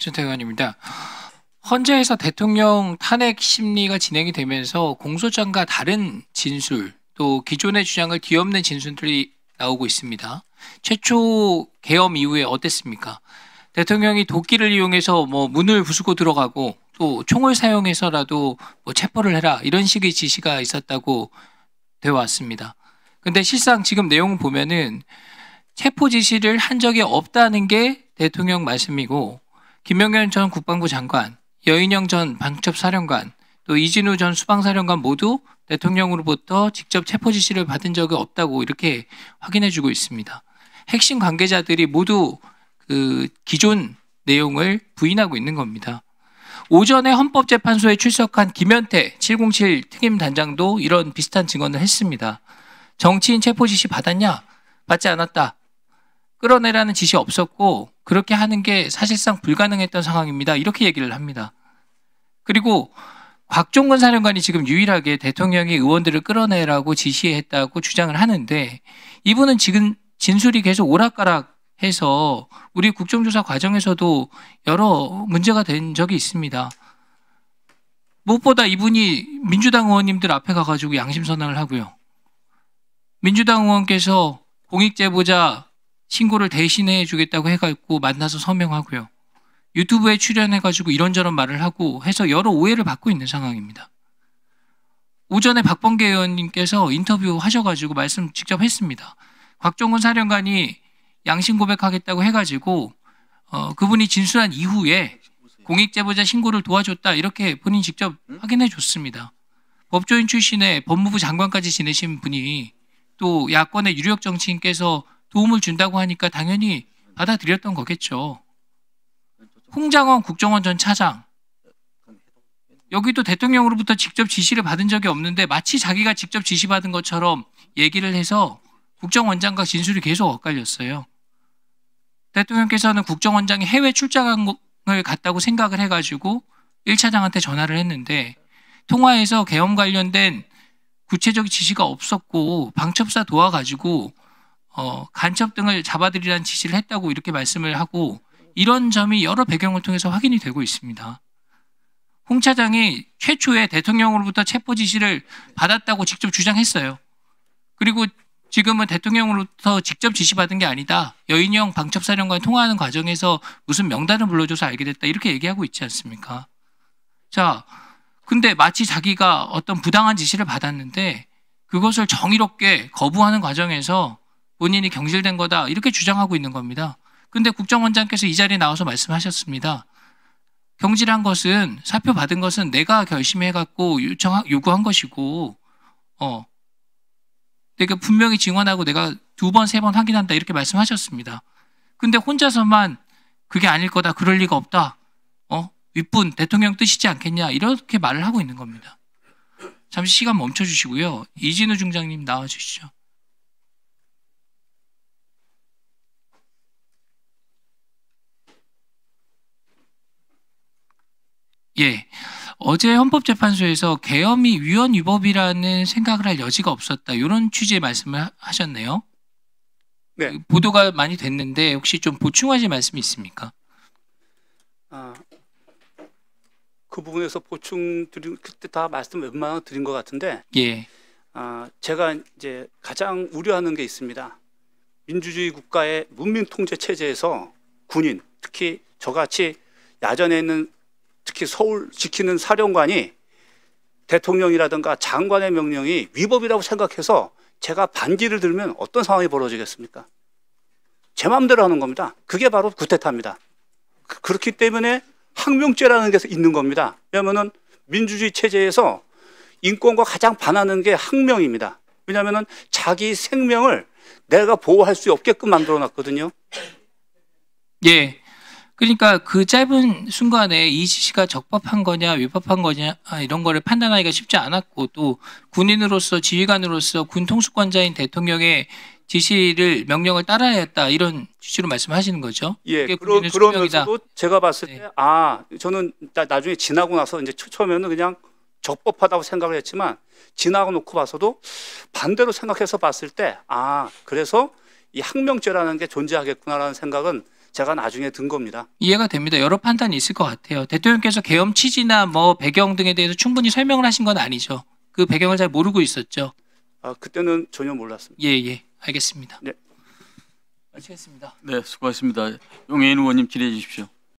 박준태 의원입니다. 헌재에서 대통령 탄핵 심리가 진행이 되면서 공소장과 다른 진술, 또 기존의 주장을 뒤엎는 진술들이 나오고 있습니다. 최초 계엄 이후에 어땠습니까? 대통령이 도끼를 이용해서 문을 부수고 들어가고 또 총을 사용해서라도 체포를 해라 이런 식의 지시가 있었다고 되어 왔습니다. 근데 실상 지금 내용을 보면은 체포 지시를 한 적이 없다는 게 대통령 말씀이고, 김명현 전 국방부 장관, 여인영 전 방첩사령관, 또 이진우 전 수방사령관 모두 대통령으로부터 직접 체포 지시를 받은 적이 없다고 이렇게 확인해주고 있습니다. 핵심 관계자들이 모두 그 기존 내용을 부인하고 있는 겁니다. 오전에 헌법재판소에 출석한 김현태 707 특임단장도 이런 비슷한 증언을 했습니다. 정치인 체포 지시 받았냐? 받지 않았다. 끌어내라는 지시 없었고 그렇게 하는 게 사실상 불가능했던 상황입니다. 이렇게 얘기를 합니다. 그리고 곽종근 사령관이 지금 유일하게 대통령이 의원들을 끌어내라고 지시했다고 주장을 하는데, 이분은 지금 진술이 계속 오락가락해서 우리 국정조사 과정에서도 여러 문제가 된 적이 있습니다. 무엇보다 이분이 민주당 의원님들 앞에 가가지고 양심선언을 하고요. 민주당 의원께서 공익제보자 신고를 대신해 주겠다고 해가지고 만나서 서명하고요. 유튜브에 출연해가지고 이런저런 말을 하고 해서 여러 오해를 받고 있는 상황입니다. 오전에 박범계 의원님께서 인터뷰 하셔가지고 말씀 직접 했습니다. 곽종근 사령관이 양심 고백하겠다고 해가지고 그분이 진술한 이후에 공익제보자 신고를 도와줬다 이렇게 본인 직접 확인해 줬습니다. 법조인 출신의 법무부 장관까지 지내신 분이 또 야권의 유력 정치인께서 도움을 준다고 하니까 당연히 받아들였던 거겠죠. 홍장원 국정원 전 차장, 여기도 대통령으로부터 직접 지시를 받은 적이 없는데 마치 자기가 직접 지시받은 것처럼 얘기를 해서 국정원장과 진술이 계속 엇갈렸어요. 대통령께서는 국정원장이 해외 출장을 갔다고 생각을 해가지고 1차장한테 전화를 했는데, 통화에서 계엄 관련된 구체적 지시가 없었고 방첩사 도와가지고 간첩 등을 잡아들이라는 지시를 했다고 이렇게 말씀을 하고, 이런 점이 여러 배경을 통해서 확인이 되고 있습니다. 홍 차장이 최초에 대통령으로부터 체포 지시를 받았다고 직접 주장했어요. 그리고 지금은 대통령으로부터 직접 지시받은 게 아니다. 여인영 방첩사령관 통화하는 과정에서 무슨 명단을 불러줘서 알게 됐다. 이렇게 얘기하고 있지 않습니까? 자, 근데 마치 자기가 어떤 부당한 지시를 받았는데 그것을 정의롭게 거부하는 과정에서 본인이 경질된 거다. 이렇게 주장하고 있는 겁니다. 근데 국정원장께서 이 자리에 나와서 말씀하셨습니다. 경질한 것은, 사표 받은 것은 내가 결심해갖고 요구한 것이고, 내가 분명히 증언하고 내가 2번, 3번 확인한다. 이렇게 말씀하셨습니다. 근데 혼자서만 그게 아닐 거다. 그럴 리가 없다. 윗분 대통령 뜻이지 않겠냐. 이렇게 말을 하고 있는 겁니다. 잠시 시간 멈춰주시고요. 이진우 중장님 나와주시죠. 예, 어제 헌법재판소에서 계엄이 위헌 위법이라는 생각을 할 여지가 없었다. 이런 취지의 말씀을 하셨네요. 네. 보도가 많이 됐는데 혹시 좀 보충하실 말씀이 있습니까? 그 부분에서 보충 드린 그때 다 말씀 웬만하면 드린 것 같은데, 예, 제가 이제 가장 우려하는 게 있습니다. 민주주의 국가의 문민 통제 체제에서 군인, 특히 저같이 야전에 있는 특히 서울 지키는 사령관이 대통령이라든가 장관의 명령이 위법이라고 생각해서 제가 반기를 들면 어떤 상황이 벌어지겠습니까? 제 마음대로 하는 겁니다. 그게 바로 쿠데타입니다. 그렇기 때문에 항명죄라는 게 있는 겁니다. 왜냐하면 민주주의 체제에서 인권과 가장 반하는 게 항명입니다. 왜냐하면 자기 생명을 내가 보호할 수 없게끔 만들어 놨거든요. 예. 그러니까 그 짧은 순간에 이 지시가 적법한 거냐 위법한 거냐 이런 거를 판단하기가 쉽지 않았고, 또 군인으로서 지휘관으로서 군 통수권자인 대통령의 지시를 명령을 따라야 했다 이런 취지로 말씀하시는 거죠. 예, 그러면서도 제가 봤을 때 저는 나중에 지나고 나서 이제 처음에는 그냥 적법하다고 생각을 했지만 지나고 놓고 봐서도 반대로 생각해서 봤을 때 그래서 이 항명죄라는 게 존재하겠구나라는 생각은 제가 나중에 든 겁니다. 이해가 됩니다. 여러 판단이 있을 것 같아요. 대통령께서 계엄 취지나 뭐 배경 등에 대해서 충분히 설명을 하신 건 아니죠. 그 배경을 잘 모르고 있었죠. 그때는 전혀 몰랐습니다. 예, 알겠습니다. 네. 마치겠습니다. 네, 수고하셨습니다. 용해인 의원님 질의해 주십시오.